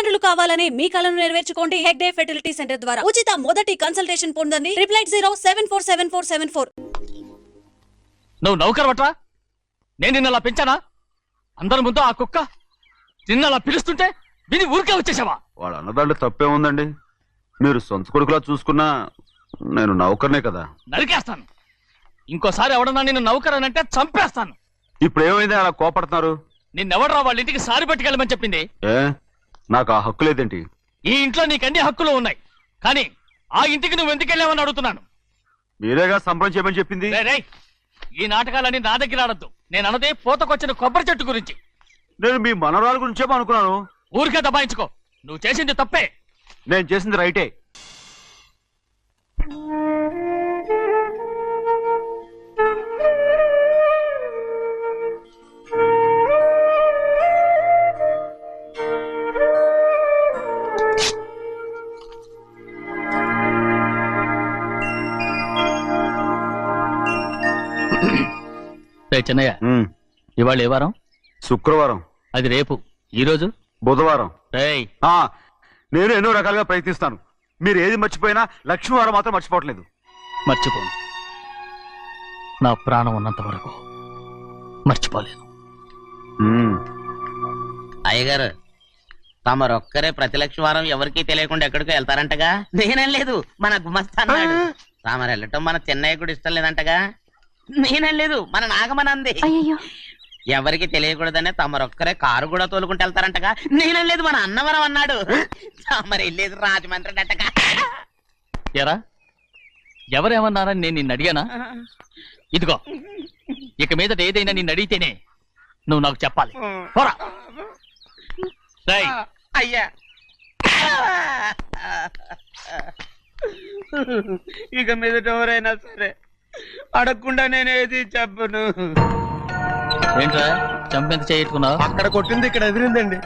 తల్లిదండ్రులు కావాలని మీ కలను నెరవేర్చుకోండి హెగ్డే ఫెర్టిలిటీ సెంటర్ ద్వారా ఉచిత మొదటి కన్సల్టేషన్ పొందండి 880747474. నువ్వు నౌకరవట్రా? నేను నిన్న అలా పెంచానా? అందరి ముందు ఆ కుక్క నిన్న అలా పిలుస్తుంటే విని ఊరికే వచ్చేసావా? వాడు అన్నదాంట్లో తప్పే ఉందండి. మీరు సొంత కొడుకులా చూసుకున్నా నేను నౌకర్నే కదా. నరికేస్తాను. ఇంకోసారి ఎవడన్నా నిన్ను నౌకరనంటే చంపేస్తాను. ఇప్పుడు ఏమైంది అలా కోపడుతున్నారు? నిన్నెవడరా వాళ్ళ ఇంటికి సారి పట్టుకెళ్ళమని చెప్పింది? ఏ నాకు ఆ హక్కు లేదేంటి? ఈ ఇంట్లో నీకన్ని హక్కులు ఉన్నాయి, కానీ ఆ ఇంటికి నువ్వు ఎందుకు వెళ్ళావని అడుగుతున్నాను. మీరేగా సంబరం చేయమని చెప్పింది. ఈ నాటకాలన్నీ నా దగ్గర ఆడద్దు. నేను అన్నదే పూతకొచ్చిన కొబ్బరి చెట్టు గురించి. నేను మీ మనవరాల గురించేమో అనుకున్నాను. ఊరికే దబాయించుకో. నువ్వు చేసింది తప్పే. నేను చేసింది రైటే. చెన్నయ్య, ఇవాళ ఏ వారం? శుక్రవారం. అది రేపు. ఈ రోజు బుధవారం. నేను ఎన్నో రకాలుగా ప్రయత్నిస్తాను. మీరు ఏది మర్చిపోయినా లక్ష్మీవారం మాత్రం మర్చిపోవట్లేదు. మర్చిపోను. నా ప్రాణం ఉన్నంత వరకు మర్చిపోలేను. అయ్యగారు, తమరొక్కరే ప్రతి లక్ష్మీవారం ఎవరికీ తెలియకుండా ఎక్కడికో వెళ్తారంటగా? నేనేం లేదు, మన గుమస్తా అన్నాడు. తామరు వెళ్ళటం మన చెన్నయ్య కూడా ఇష్టం లేదంటగా? నేనేం లేదు, మన నాగమనంది. ఎవరికి తెలియకూడదనే తమరొక్కరే కారు కూడా తోలుకుంటూ వెళ్తారంటగా? నేనేం లేదు, మన అన్నవరం అన్నాడు. తమరు వెళ్ళేది రాజమండ్రి అంటగా? ఎరా, ఎవరేమన్నారని నేను నిన్ను అడిగానా? ఇదిగో, ఇక మీదట ఏదైనా నిన్ను అడిగితేనే నువ్వు నాకు చెప్పాలి. పోరా. అయ్యా, ఇక మీదట ఎవరైనా సరే అడగకుండా నేనేది చెప్పను. ఏంట్రా చంపెంత చేయించుకున్నావు? అక్కడ కొట్టింది ఇక్కడ ఎదిరిందండి.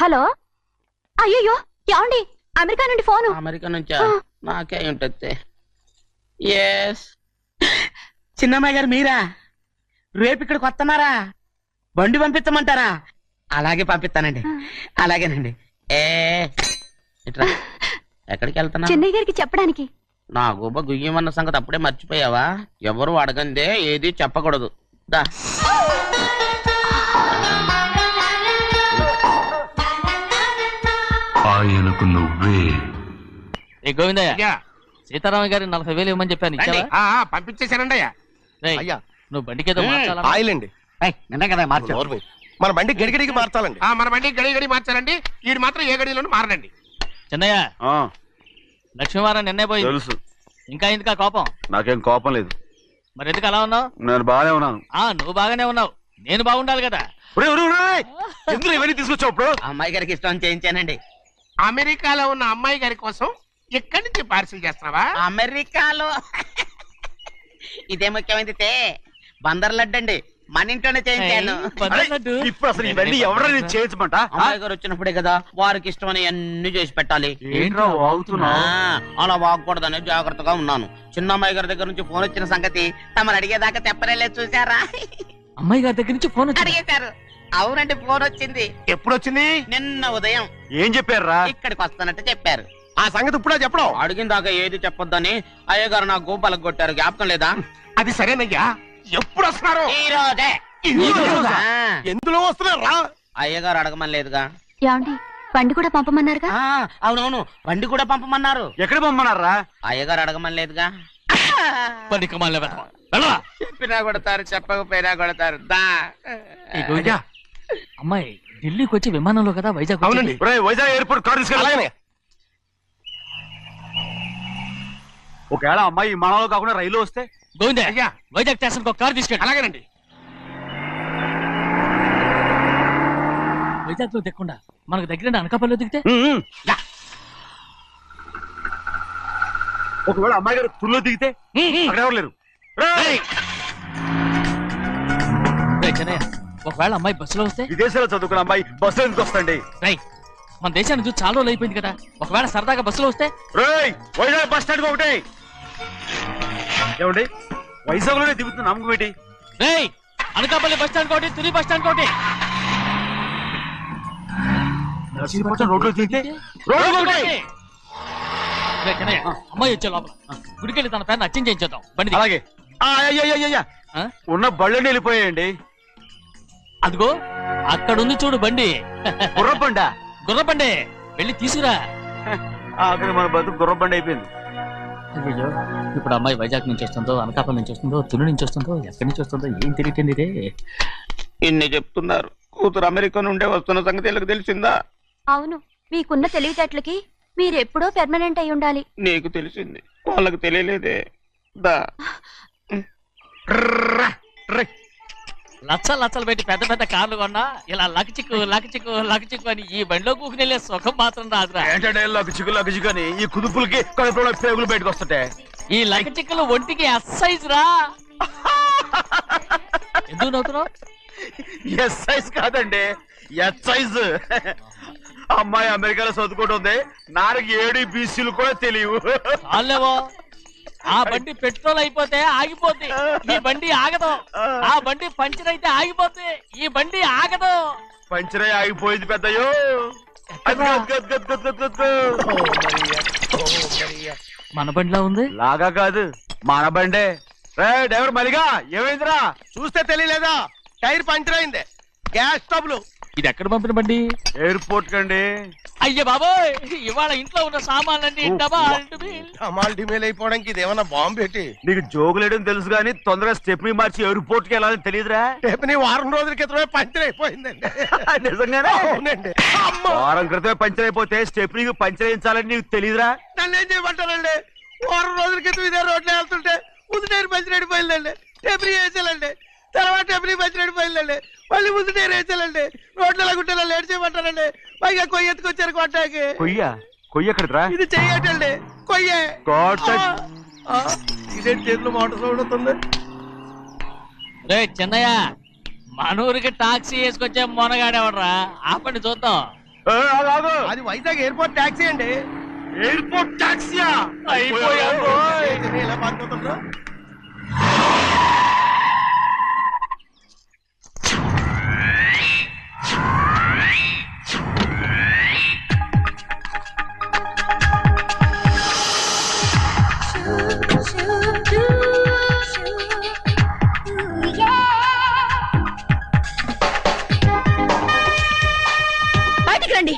హలో, అయ్యో ఏమండి? అమెరికా నుండి ఫోను. అమెరికా నుంచా? నాకే ఉంటుంది. ఎస్, చిన్నమ్మాయి గారు మీరా? రేపు ఇక్కడికి వస్తున్నారా? బండి పంపిస్తామంటారా? అలాగే పంపిస్తానండి. అలాగేనండి. ఇట్రా. ఎక్కడికి వెళ్తున్నా? చెన్నై గారికి చెప్పడానికి. నా గుబ్బ గుయ్యమన్న సంగతి అప్పుడే మర్చిపోయావా? ఎవరు అడగందే ఏది చెప్పకూడదు. దా. ఆయనకు నువ్వే. గోవిందయ్య, సీతారామయ్య గారి 40,000 ఇవ్వమని చెప్పాను. ఇచ్చావా? పంపించేశానండి. అయ్యా, నువ్వు బండికేదో ఆయిల్ అండి. నిన్న కదా మార్చారు. మన బండి గడిగడికి మార్చాలండి. మన బండి గడిగడి మార్చాలండి. వీడు మాత్రం ఏ గడిలోనూ మారనండి. చిన్నయ్య, లక్ష్మీవారం నిన్నే పోయింది. తెలుసు. ఇంకా ఎందుకా కోపం? నాకేం కోపం లేదు. మరి ఎందుకు అలా ఉన్నావు? నేను బాగానే ఉన్నాను. నువ్వు బాగానే ఉన్నావు, నేను బాగుండాలి కదా. ఎందుకు ఇవన్నీ తీసుకొచ్చావు? అమ్మాయి గారికి ఇష్టం చేయించానండి. అమెరికాలో ఉన్న అమ్మాయి గారి కోసం ఎక్కడి నుంచి పార్సిల్ చేస్తున్నావా? అమెరికాలో ఇదే ముఖ్యమైనది. బందర్ లడ్డు అండి, మన ఇంట్లోనే చేయించాను. ఇప్పుడు అసలు ఇవన్నీ ఎవరైనా చేయించమంట? అమ్మాయి గారు వచ్చినప్పుడే కదా వారికి ఇష్టమని అన్ని చేసి పెట్టాలి. అలా వాగకూడదని జాగ్రత్తగా ఉన్నాను. చిన్న అమ్మాయి గారి దగ్గర నుంచి ఫోన్ వచ్చిన సంగతి తమను అడిగేదాకా చెప్పలేదు. చూసారా? అమ్మాయి గారి దగ్గర నుంచి ఫోన్ అడిగేశారు. అవునండి, ఫోన్ వచ్చింది. ఎప్పుడు వచ్చింది? నిన్న ఉదయం. ఏం చెప్పారా? ఇక్కడికి వస్తానంటే చెప్పారు. ఆ సంగతి ఇప్పుడే చెప్పడం. అడిగిన దాకా ఏది చెప్పొద్దని అయ్యగారు నా గోపాలకు కొట్టారు. జ్ఞాపకం లేదా? అది సరేనయ్యా. ఎప్పుడు వస్తున్నారు? ఈ రోజే. ఎందులో వస్తున్నారా? అయ్యగారు అడగమని లేదుగా. ఏమండి, బండి కూడా పంపమన్నారుగా? అవునవును, బండి కూడా పంపమన్నారు. ఎక్కడ పంపమన్నారా? అయ్యగారు అడగమని లేదుగా. చెప్పినా కొడతారు, చెప్పకపోయినా కొడతారు. అమ్మాయి ఢిల్లీకి వచ్చి విమానంలో కదా వైజాగ్. అవునండి. వైజాగ్ ఎయిర్పోర్ట్ కార్ తీసుకెళ్ళాలి. ఒకవేళ అమ్మాయి విమానంలో కాకుండా రైలు వస్తే? గోవింద, వైజాగ్ స్టేషన్ కార్ తీసుకెళ్ళి. అలాగేనండి. వైజాగ్ లో దిక్కుండా మనకు దగ్గర అనకాపల్లిలో దిగితే? ఒకవేళ అమ్మాయి గారు తుల్లో దిగితే? అక్కడ ఎవరు లేరు. చిన్నయ్య, ఒకవేళ అమ్మాయి బస్సులో వస్తే విదేశాల్లో చదువుకున్న అమ్మాయి బస్సులో ఎందుకు వస్తండి? రై మన దేశాన్ని చూసి చాలా రోజులు అయిపోయింది కదా, ఒకవేళ సరదాగా బస్సులో వస్తే? రేయ్ వైజాగ్ బస్ స్టాండ్ ఒకటి ఏమండి, వైజాగ్ లోనే దిగుతున్న నమ్మకం ఏంటి? రేయ్ అనకాపల్లి బస్ స్టాండ్ కోటి, తుని బస్ స్టాండ్ కోటి. నర్సీపట్నం రోడ్లో దిగితే రోడ్డు ఒకటి. రేయ్ చిన్నయ్య, అమ్మాయి వచ్చే లోపల గుడికెళ్ళి తన పేరుని అచ్చం చేయించేద్దాం బండి దిగు. అలాగే అయ్యయ్యయ్యయ్య, ఆ? ఉన్న బళ్ళని వెళ్ళిపోయాయండి. అదిగో అక్కడుంది చూడు బండి, గుర్రబండ. గుర్రబండి, వెళ్ళి తీసుకురా. అక్కడ మన బతుకు గుర్రబండ అయిపోయింది. అయ్యో, ఇప్పుడు అమ్మాయి వైజాగ్ నుంచి వస్తుందో, అనకాపల్లి నుంచి వస్తుందో, తుని నుంచి వస్తుందో, ఎక్కడి నుంచి వస్తుందో ఏం తెలియటండి రే. ఇన్ని చెప్తున్నారు, కూతురు అమెరికా నుండే వస్తున్న సంగతి వీళ్ళకి తెలిసిందా? అవును, మీకున్న తెలివితేటలకి మీరెప్పుడో పెర్మనెంట్ అయి ఉండాలి. నీకు తెలిసింది, వాళ్ళకి తెలియలేదే. దా లచ్చలు పెట్టి పెద్ద పెద్ద కార్లు కొన్నా ఇలా లకచిక్కు అని ఈ బండిలో కూకుని వెళ్ళే సుఖం మాత్రం రాదురా. ఏంటంటే లగ్గు అని ఈ కుదుపులకి కడుపులో పేగులు బయటకు వస్తుంటే ఈ లకచిక్కులు ఒంటికి ఎక్సైజ్ రా. ఎందుకు నవ్వుతున్నావు? ఎస్ సైజ్ కాదండి, ఎస్ సైజ్. అమ్మాయి అమెరికాలో చదువుకుంటుంది, నాకు 7 బీసీలు కూడా తెలియవు. చాలేవో, ఆ బండి పెట్రోల్ అయిపోతే ఆగిపోద్ది, ఈ బండి ఆగదు. ఆ బండి పంచర్ అయితే ఆగిపోద్ది, ఈ బండి ఆగదు. పంచరే ఆగిపోయింది పెద్దయ్యో. మన బండిలా ఉంది. లాగా కాదు, మన బండే. రే డ్రైవర్ మలిగా, ఏమైందిరా? చూస్తే తెలియలేదా? టైర్ పంచర్ అయింది. గ్యాస్ స్టవ్లు ఇది ఎక్కడ పంపిన బండి? ఎయిర్పోర్ట్ కండి. అయ్య బాబోయ్, ఇవాళ ఇంట్లో ఉన్న సామాన్లన్నీ డబాల్ అమాల్ డిమేల్ అయిపోవడానికి ఇదేమన్నా బాంబు పెట్టి నీకు జోగులేయడం తెలుసు కానీ తొందరగా స్టెప్ని మార్చి ఎయిర్పోర్ట్ కి వెళ్ళాలని తెలియదురా? రేపని వారం రోజుల క్రితమే పంచర్ అయిపోయిందండి. నిజంగానే అవునండి. అమ్మో, వారం క్రితమే పంచర్ అయిపోతే స్టెప్నీకి పంచర్ వేయించాలని నీకు తెలియదురా? నన్ను ఏం చేయమంటారండి? వారం రోజుల క్రితం ఇదే రోడ్లో వెళ్తుంటే ముందు టైర్ పంచర్ అయిపోయిందండి. టెబ్రీ వేసాలండి, తర్వాత టెబ్రీ పంచర్ అయిపోయిందండి. మళ్ళీ ముందు టైర్ వేసాలండి. రోడ్లు ఎలాగుంటే లేట్ చేయమంటారండి. పైగా కొయ్య ఎత్తుకొచ్చారు కొట్టాకి. కొయ్య ఎక్కడిరా? ఇది చెయ్యటండి, కొయ్యే. ఇదే చేతులు మోటార్ సౌండ్ అవుతుంది. రే చిన్నయ్య, మన ఊరికి టాక్సీ వేసుకొచ్చే మొనగాడేవడరా, ఆపండి చూద్దాం. అది వైజాగ్ ఎయిర్పోర్ట్ ట్యాక్సీ అండి. ఎయిర్పోర్ట్ టాక్సీయా? ఇలా పారిపోతుండ్రా? బయటికి రండి.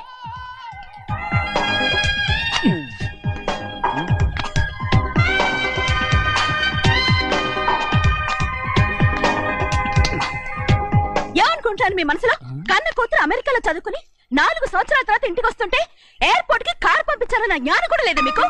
ఏమనుకుంటాను మీ మనసులో? కన్న కూతురు అమెరికాలో చదువుకుని 4 సంవత్సరాల తర్వాత ఇంటికి వస్తుంటే ఎయిర్పోర్ట్ కి కార్ పంపించారన్న జ్ఞానం కూడా లేదా మీకు?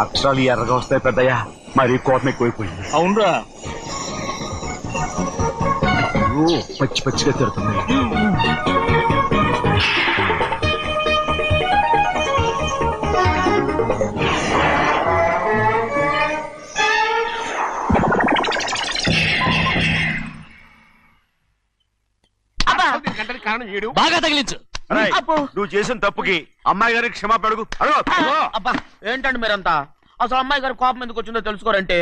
అక్షరాలు ఎర్రగా వస్తాయి పెద్దయ్యా, మరి కోపం ఎక్కువైపోయింది. అవునరా, పచ్చి పచ్చిగా తిడుతుంది. దీనికంటే కారణం ఏడు. బాగా తగిలించు. రేయ్, నువ్వు చేసిన తప్పుకి అమ్మాయి గారికి క్షమాపణ అడుగు. అబ్బా, ఏంటండి మీరంతా? అసలు అమ్మాయి గారు కోపం ఎందుకు వచ్చిందో తెలుసుకోరంటే,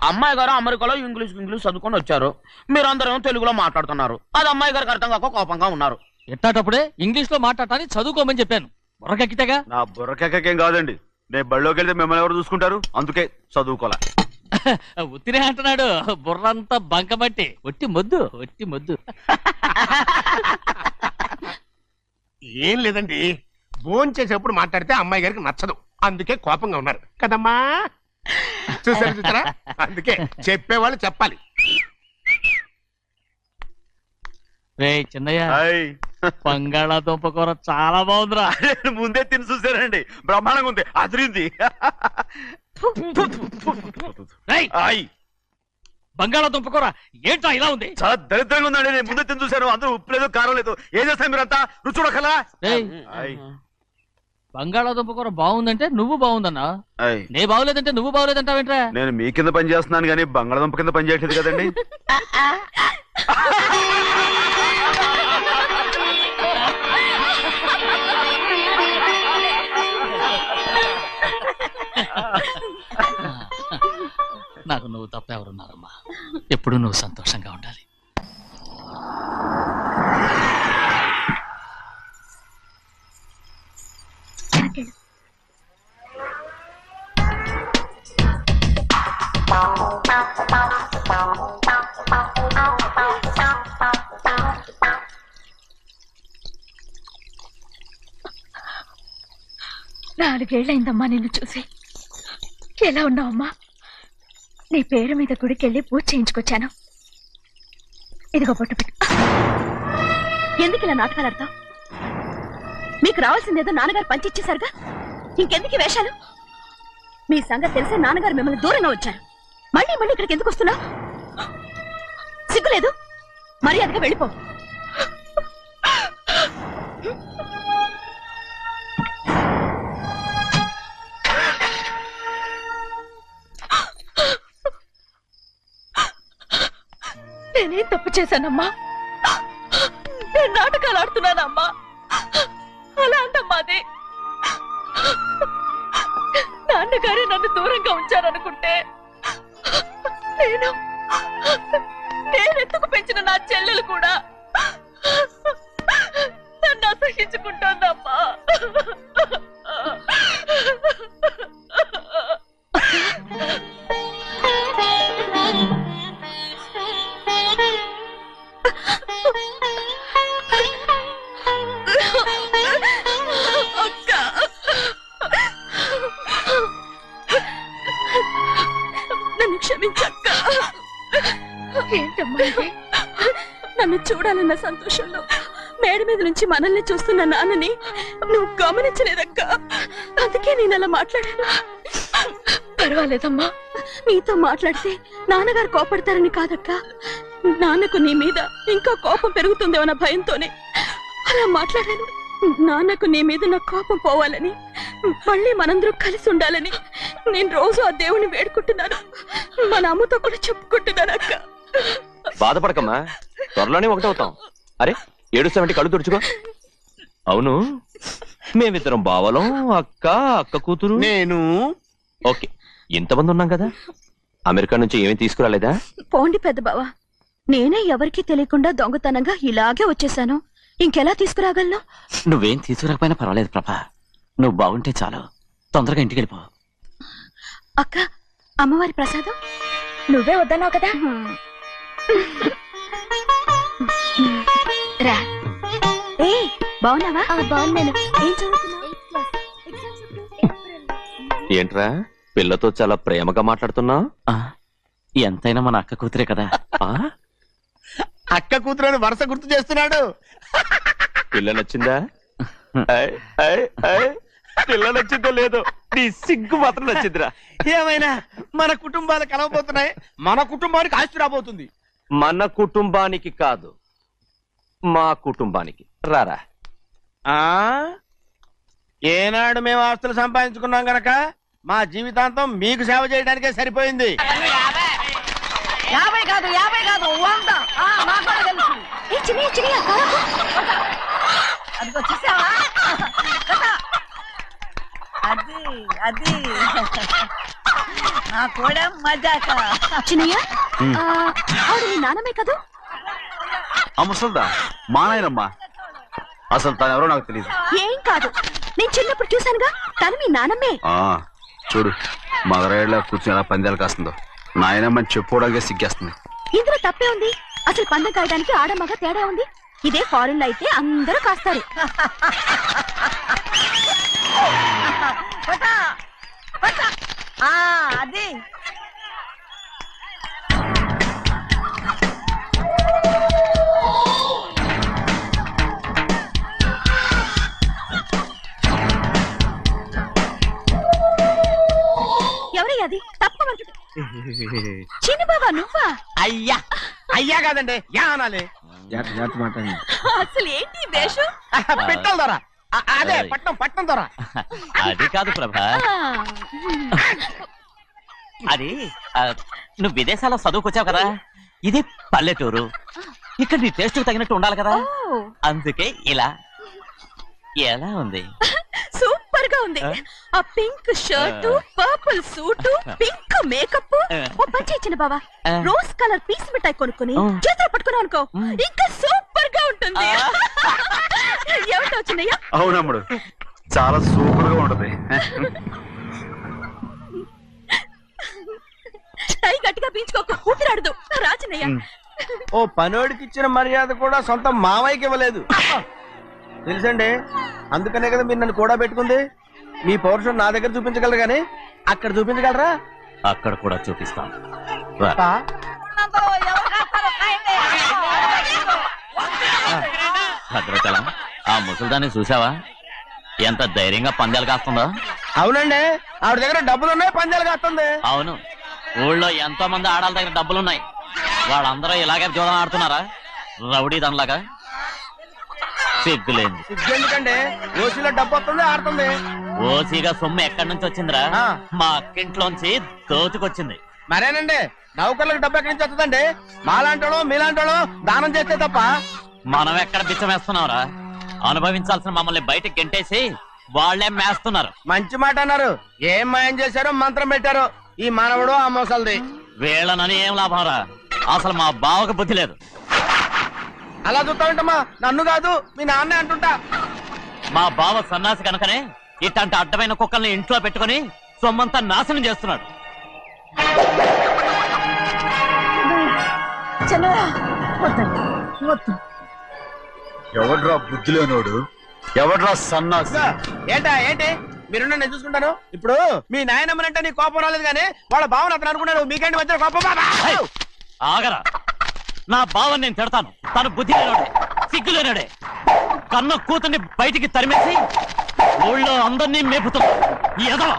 అమ్మాయి గారు అమెరికాలో ఇంగ్లీష్ చదువుకొని వచ్చారు, మీరందరూ తెలుగులో మాట్లాడుతున్నారు. అది అమ్మాయి గారికి అర్థం కాక కోపంగా ఉన్నారు. ఎట్టాటప్పుడే ఇంగ్లీష్ లో మాట్లాడటానికి చదువుకోమని చెప్పాను, బుర్రకెక్కితేగా. నా బుర్రకేకేం కాదండి, నేను బళ్ళోకి వెళ్తే మిమ్మల్ని ఎవరు చూసుకుంటారు, అందుకే చదువుకోలే. ఉత్తినే అంటున్నాడు, బుర్రంతా బంకబట్టి. ఒట్టి మొద్దు, ఒట్టి మొద్దు. ఏం లేదండి, భోజనం చేసేప్పుడు మాట్లాడితే అమ్మాయి గారికి నచ్చదు, అందుకే కోపంగా ఉన్నారు కదమ్మా. చూసారా, అందుకే చెప్పేవాళ్ళు చెప్పాలి. రే చిన్నయ్య, హాయ్. బంగాళాదుంప కూర చాలా బాగుందిరా. ముందే తిని చూసారండి, బ్రహ్మాండంగా ఉంది, అదిరింది. రేయ్, హాయ్. బంగాళాదుంప కూర ఏంట్రా ఇలా ఉంది? చాలా దరిద్రంగా ఉందండి, నేను ముందే తిని చూశాను, అందరూ ఉప్పు లేదు కారం లేదు. ఏం చేస్తారు మీరంతా, రుచి చూడకలా. రేయ్, బంగాళాదుంప కూర బాగుందంటే నువ్వు బాగుందన్నా, నే బాగులేదంటే నువ్వు బాగులేదంటావేంట్రా? నేను మీ కింద పని చేస్తున్నాను కానీ బంగాళదుంప కింద పని చేయట్లేదు కదండి. నాకు నువ్వు తప్ప ఎవరున్నారమ్మా? ఎప్పుడు నువ్వు సంతోషంగా ఉండాలి. నాలుగేళ్లైందమ్మా నిన్ను చూసి. ఎలా ఉన్నావమ్మా? నీ పేరు మీద గుడికెళ్ళి పూజ చేయించుకొచ్చాను. ఇదిగో బొట్టు పెట్టు. ఎందుకు ఇలా నాటకాలు ఆడతావు? మీకు రావాల్సిందేదో నాన్నగారు పంచిచ్చేశారుగా, ఇంకెందుకు ఈ వేషాలు? మీ సంగతి తెలిసే నాన్నగారు మిమ్మల్ని దూరంగా వచ్చారు. మళ్ళీ మళ్ళీ ఇక్కడికి ఎందుకు వస్తున్నావు? సిగ్గులేదు? మర్యాదగా వెళ్ళిపో. నేనేం తప్పు చేశానమ్మా? నేను నాటకాలు ఆడుతున్నానమ్మా. అలా అందమ్మా అది. నాన్నగారే నన్ను దూరంగా ఉంచారనుకుంటే నేనెత్తుకు పెంచిన నా చెల్లెలు కూడా నన్ను అసహించుకుంటోందమ్మా. నన్ను క్షమించక్క. ఏంటమ్మా ఇది? నన్ను చూడాలన్న సంతోషంలో మేడ మీద నుంచి మనల్ని చూస్తున్న నాన్నని నువ్వు గమనించలేదక్క. అందుకే నేను అలా మాట్లాడాను. పర్వాలేదమ్మా, నీతో మాట్లాడితే నాన్నగారు కోపడతారని కాదక్క. నాన్నకు నీ మీద ఇంకా కోపం పెరుగుతుందేమన్న భయంతోనే అలా మాట్లాడాను. నాన్నకు నీ మీద నా కోపం పోవాలని, మళ్ళీ మనందరం కలిసి ఉండాలని నేను రోజు ఆ దేవుని వేడుకుంటున్నాను. మన అమ్మతో కూడా చెప్పుకుంటున్నాను అక్క. బాధపడకమ్మా, త్వరలోనే ఒకటవుతాం. అరే ఏడుస్తామంటే కళ్ళు తుడుచుకో. అవును, మేమిద్దరం బావలం, అక్క అక్క కూతురు నేను. ఓకే, ఇంతమంది ఉన్నాం కదా. అమెరికా నుంచి ఏమీ తీసుకురాలేదా? పోండి పెద్ద బావా, నేనే ఎవరికీ తెలియకుండా దొంగతనంగా ఇలాగే వచ్చేసాను. ఇంకెలా తీసుకురాగలను? నువ్వేం తీసుకురాకపోయినా పర్వాలేదు ప్రభా, నువ్వు బాగుంటే చాలు. తొందరగా ఇంటికి వెళ్ళిపో. అక్క, అమ్మవారి ప్రసాదం నువ్వే వద్దన్నావు కదా. రా. ఏ బాగున్నావా? బాగున్నాను. ఏం చదువుతున్నావు? ఏంట్రా పిల్లతో చాలా ప్రేమగా మాట్లాడుతున్నా? ఎంతైనా మన అక్క కూతురే కదా. అక్క కూతురని వరుస గుర్తు చేస్తున్నాడు. పిల్ల నచ్చిందా? పిల్ల నచ్చిందో లేదో, నీ సిగ్గు మాత్రం నచ్చిందిరా. ఏమైనా మన కుటుంబాలు కలవబోతున్నాయి, మన కుటుంబానికి ఆస్తి రాబోతుంది. మన కుటుంబానికి కాదు, మా కుటుంబానికి. రారా. ఆ ఏనాడు మేము ఆస్తులు సంపాదించుకున్నాం గనక మా జీవితాంతం మీకు సేవ చేయడానికే సరిపోయింది. 50 కాదు 100. ఏ చిన్నయ్య చిన్నయ్య అదిగో చూసావా? అది నా కూడా మజాక. చిన్నయ్య, ఆవిడ మీ నాన్నమే కదా? అమ్మసలుదా మా నాయనమ్మా, అసలు తను ఎవరో నాకు తెలియదు. ఏం కాదు, నేను చిన్నప్పుడు చూశానుగా, తను మీ నాన్నమ్మే. చూడు మగరాయిలా కూర్చుని ఎలా పందాలు కాస్తుందో. నాయనమ్మని చెప్పుకోవడానికి సిగ్గేస్తుంది. ఇందులో తప్పే ఉంది. అసలు పందెం కాయడానికి ఆడమగ తేడా ఉంది. ఇదే ఫారెన్ లో అయితే అందరూ కాస్తారు. అది ఎవరయ్యా అది? తప్పమంటు చిన్ని బాబా నువ్వా? అయ్యా అయ్యా కాదండి యా అనాలి. అసలు ఏంటి ఈ వేషం? పెట్టాలి దొర. అదే పట్నం పట్నం దొర. అది కాదు ప్రభా, అది నువ్వు విదేశాల్లో చదువుకొచ్చావు కదా, ఇది పల్లెటూరు, ఇక్కడ నీ టేస్ట్ తగినట్టు ఉండాలి కదా, ఓ, అందుకే ఇలా. ఎలా ఉంది? సూపర్ గా ఉంది. ఆ pink shirt, purple suit, pink makeup. ఓ పని ఇచ్చిన బావా, రోజ్ కలర్ పీస్ మిఠాయి కొనుక్కొని చేతిలో పట్టుకున్నావు అనుకో, ఇంకా సూపర్ గా ఉంటుంది. ఏమిటో వచ్చిందయ్యా? అవునమ్ముడు, చాలా సూపర్ గా ఉంటది. టై గట్టిగా పీంచుకోకు, ఊపిరాడదు. రాచినయ్యా, ఓ పనోడికి ఇచ్చిన మర్యాద కూడా సొంత మావయ్యకి ఇవ్వలేదు తెలుసండి. అందుకనే కదా మీరు నన్ను కూడా పెట్టుకుంది. మీ పౌరుషం నా దగ్గర చూపించగలరు గానీ అక్కడ చూపించగలరా? అక్కడ కూడా చూపిస్తాను రా. భద్రాచలం, ఆ ముసలిదాన్ని చూసావా? ఎంత ధైర్యంగా పందాలు కాస్తుందో. అవునండి, ఆవిడ దగ్గర డబ్బులు ఉన్నాయి, పందాలు కాస్తుంది. అవును, ఊళ్ళో ఎంతో మంది ఆడాళ్ళ దగ్గర డబ్బులున్నాయి. వాళ్ళందరూ ఇలాగే జోదం ఆడుతున్నారా రౌడీ దానిలాగా? సిగ్గులేదు. ఎందుకంటే ఓసీలో డబ్బు వస్తుంది, ఆడుతుంది. ఓసీగా సొమ్ము ఎక్కడి నుంచి వచ్చిందిరా? మా అక్కింట్లోంచి దోచుకొచ్చింది. మరేనండి, నౌకర్లకు డబ్బు ఎక్కడి నుంచి వస్తుందండి? మాలాంటోళ్ళు మీలాంటోళ్ళు దానం చేస్తే తప్ప. మనం ఎక్కడ బిచ్చం వేస్తున్నావురా? అనుభవించాల్సిన మమ్మల్ని బయటకు గెంటేసి వాళ్లే మేస్తున్నారు. మంచి మాట అన్నారు. ఏం మాయం చేశారో మంత్రం పెట్టారు ఈ మానవుడు ఆ మోసల్ది. వీళ్ళనని ఏం లాభంరా? అసలు మా బావకు బుద్ధి లేదు. అలా చూస్తా ఉంటామా? నన్ను కాదు మీ నాన్నే అంటుంటా. మా బావ సన్నాసి కనుకనే ఇట్లాంటి అడ్డమైన కుక్కల్ని ఇంట్లో పెట్టుకుని సొమ్మంతా నాశనం చేస్తున్నాడు. ఎవడ్రా బుద్ధిలోనోడు? ఎవడ్రా సన్నాసి? ఏంటా ఏంటి? మీరు నేను చూసుకుంటాను. ఇప్పుడు మీ నాయనమ్మనంటే నీ కోపం రాలేదు కానీ వాళ్ళ భావన అతను అనుకున్నాడు. మీకేంటి మధ్య కోపం? ఆగరా, నా బావని నేను తిడతాను. తను బుద్ధి లేనాడే, సిగ్గు లేనాడే. కన్న కూతుర్ని బయటికి తరిమేసి ఊళ్ళో అందరినీ మేపుతున్నా ఈ ఎదవ.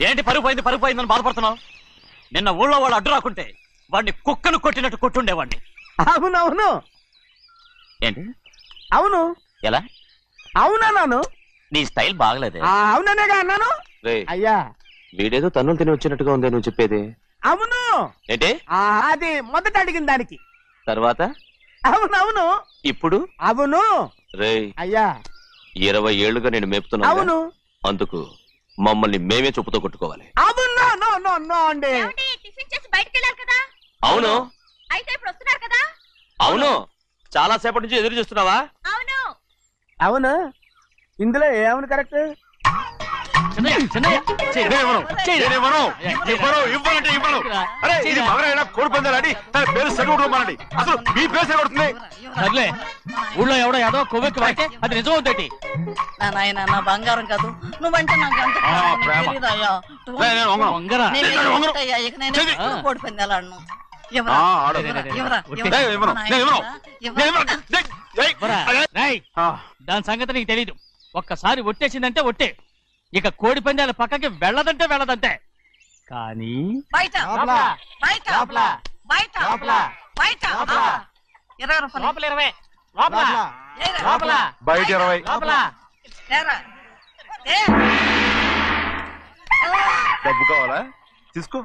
ఏంటి పరుగు పోయిందని బాధపడుతున్నావు? నిన్న ఊళ్ళో వాడు అడ్డు రాకుంటే వాడిని కుక్కను కొట్టినట్టు కొట్టుండేవాడిని. అవునవును. ఏంటి? అవును. ఎలా? అవునన్నాను. నీ స్టైల్ బాగలేదే. అవుననేగా అన్నాను. అయ్యా, వీడేదో తన్నులు తిని వచ్చినట్టుగా ఉంది నువ్వు చెప్పేది. అవును. ఏంటి? అది మొదట అడిగిన దానికి. తర్వాత అవునవును. ఇప్పుడు అవును. రే అయ్యా, 20 ఏళ్లుగా నేను మేపుతున్నా. అవును. అందుకు మమ్మల్ని మేమే చెప్పుతో కొట్టుకోవాలి. అవును. నో నో నో అండి. టిఫిన్ చేసి బయటకు వెళ్ళారు కదా? అవును. అయితే ఇప్పుడు వస్తున్నారు కదా? అవును. చాలా సేపటి నుంచి ఎదురు చూస్తున్నావా? అవును. అవును. ఇందులో ఏమవును కరెక్ట్? చిన్నయ్య, చిన్నయ్య, చెయ్యి. నేనివ్వను. చెయ్యి. నేనివ్వను. ఇవ్వనంటే ఇవ్వను. అరే ఇది మగరైనా కోడి పందాలని తన పేరు సెగొట్టుకోమనండి. అసలు మీ పేరు సెగొడుతుంది. సర్లే ఊళ్ళో ఎవడో ఏదో కొవ్వెక్కి వాడితే అది నిజం అవుతాయి. నా నాయన నా బంగారం కాదు నువ్వంటే నాకు ఎంత ఆ, ప్రేమ, ప్రేమ. నీకు తెలీదయ్యా. నేను వంగను. వంగరా నేను నేను వంగను. ఇవ్వనయ్యా, ఇక నేను చెయ్యి. ఎప్పుడు కోడి పందాలాడను. ఇవ్వరా, ఆ, ఆడు. ఇవ్వరా, ఇవ్వరా, నేను ఇవ్వను. నేను ఇవ్వను. ఇవ్వరా. నేను ఇవ్వను. ఏయ్, బరా, అదే. రేయ్, ఆ, దాని సంగతి నీకు తెలీదు. ఒక్కసారి ఒట్టేసిందంటే ఒట్టే. ఇక కోడి పందాల పక్కకి వెళ్ళదంటే వెళ్ళదంతే. కానీ బయట బయట బయట బయట 20 రూపాయలు ఏరా. బయట 20. ఏరా. ఏ. డబ్బు కావాలా తీసుకో.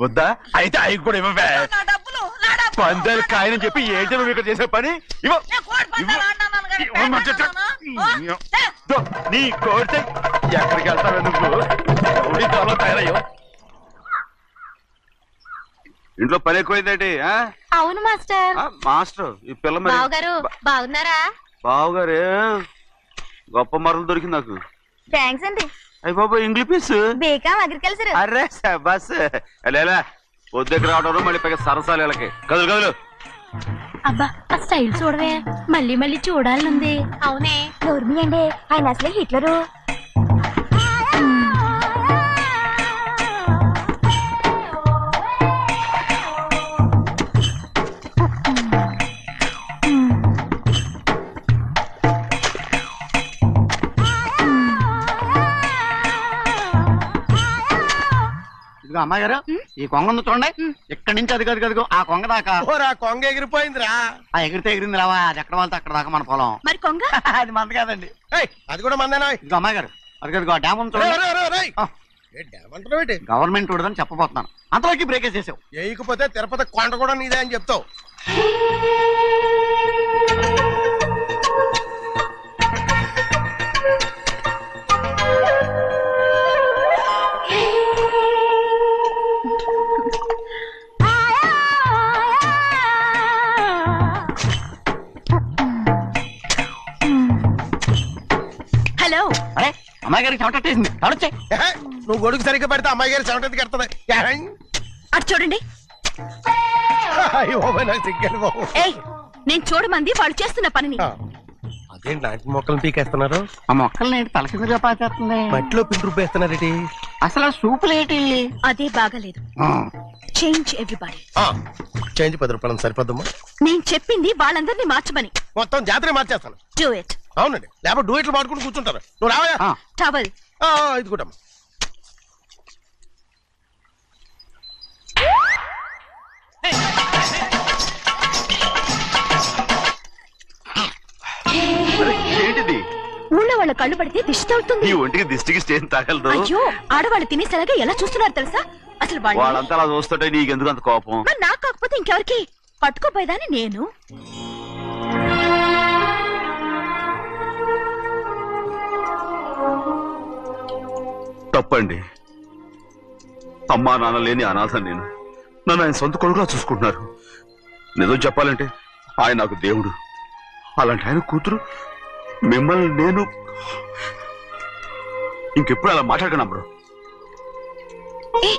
వద్దా అయితే అవి కూడా ఇవ్వవే. నా డబ్బులు నా డబ్బులు. పందాలు కాయని చెప్పి ఏంటి నువ్వు ఇక్కడ చేసే పని ఇవ్వ. నేను కోడి పందాలు ఆడినాను కానీ ఇవ్వమంటే పేకాట ఆడినానా? ఏ. దో, నీ కోడితే ఎక్కడికి వెళ్తావే నువ్వు? రౌడీ త్వరలో తయారయ్యో. ఇంట్లో పని ఎక్కువైందేంటి? అవును మాస్టర్. మాస్టర్ ఈ పిల్ల మరి బావగారు బాగున్నారా? బావుగారే గొప్ప మరలు దొరికింది నాకు. థ్యాంక్స్ అండి. అయ్యి బాబు ఇంగ్లీష్ పీస్. బేకాం అగ్రికల్చర్. అరే బస్ లేలా పొద్దుకు రావడం మళ్ళీ పైగా సరసాలు వీళ్ళకి. కదులు కదులు. అబ్బా ఆ స్టైల్ చూడవే, మళ్ళీ మళ్ళీ చూడాలనుంది. అవునే నోర్మి అండి, ఆయన అసలే హిట్లరు. ఇదిగో అమ్మాయి గారు, ఈ కొంగ ఉంది చూడండి. ఇక్కడి నుంచి అది గదిగో ఆ కొంగ దాకా. ఓరా కొంగ ఎగిరిపోయిందిరా. ఆ ఎగిరితే ఎగిరింది రావా, అది ఎక్కడ వాళ్ళతో అక్కడ దాకా మన పొలం. మరి కొంగ అది మంద కాదండి. ఏయ్, అది కూడా మందేనా? ఇదిగో అమ్మాయి గారు, అది గదిగో ఆ డ్యామ్ ఉంది చూడండి. ఆ. ఏమంటున్నావు? గవర్నమెంట్ ఉండదని చెప్పబోతున్నాను, అంతలోకి బ్రేక్ వేసేసావు. వేయకపోతే తిరుపతి కొండ కూడా నీదే అని చెప్తావు. హలో. అరే అమ్మాయి గారికి చెమటేసింది, తడొచ్చే. ఏహే, నువ్వు గొడుగు సరిగ్గా పెడితే అమ్మాయి గారి చెమటది కడుతుంది. అటు చూడండి. నాకు సిగ్గాను బాబు. ఏయ్, నేను చూడమంది వాళ్ళు చేస్తున్న పనిని. అదేంటి నాటి మొక్కలు పీకేస్తున్నారు? ఆ మొక్కల్ని తల కిందగా పాచేస్తుంది. మట్టిలో పిండి రుబ్బేస్తున్నారేటి? అసలు ఆ సూపులేటి? అదే బాగలేదు. Change everybody. చేంజ్ 10 రూపాయలు సరిపోద్దమ్మా. నేను చెప్పింది వాళ్ళందరినీ మార్చమని. మొత్తం జాతర మార్చేస్తాను. Do it. అవునండి, లేకపోతే డూయిట్లు పాడుకుని కూర్చుంటారు. నువ్వు రావా? టవల్. ఇది కూడా ఏంటిది? ఊళ్ళో వాళ్ళ కళ్ళు పడితే దిష్టి తగులుతుంది. ఈ ఒంటికి దిష్టికి స్టేన్ తగలదు. అయ్యో, ఆడవాళ్ళు తినేసరిగా ఎలా చూస్తున్నారు తెలుసా? అసలు వాళ్ళు వాళ్ళంతా అలా చూస్తుంటే నీకెందుకు అంత కోపం? మరి నాకు కాకపోతే ఇంకెవరికి? పట్టుకోపోయేదాన్ని నేను. తప్పండి. అమ్మా నాన్న లేని అనాథ నేను. నన్ను ఆయన సొంత కొడుకులా చూసుకుంటున్నారు. నిజం చెప్పాలంటే ఆయన నాకు దేవుడు. అలాంటి ఆయన కూతురు మిమ్మల్ని నేను ఇంకెప్పుడు అలా మాట్లాడకను బ్రో. ఏ,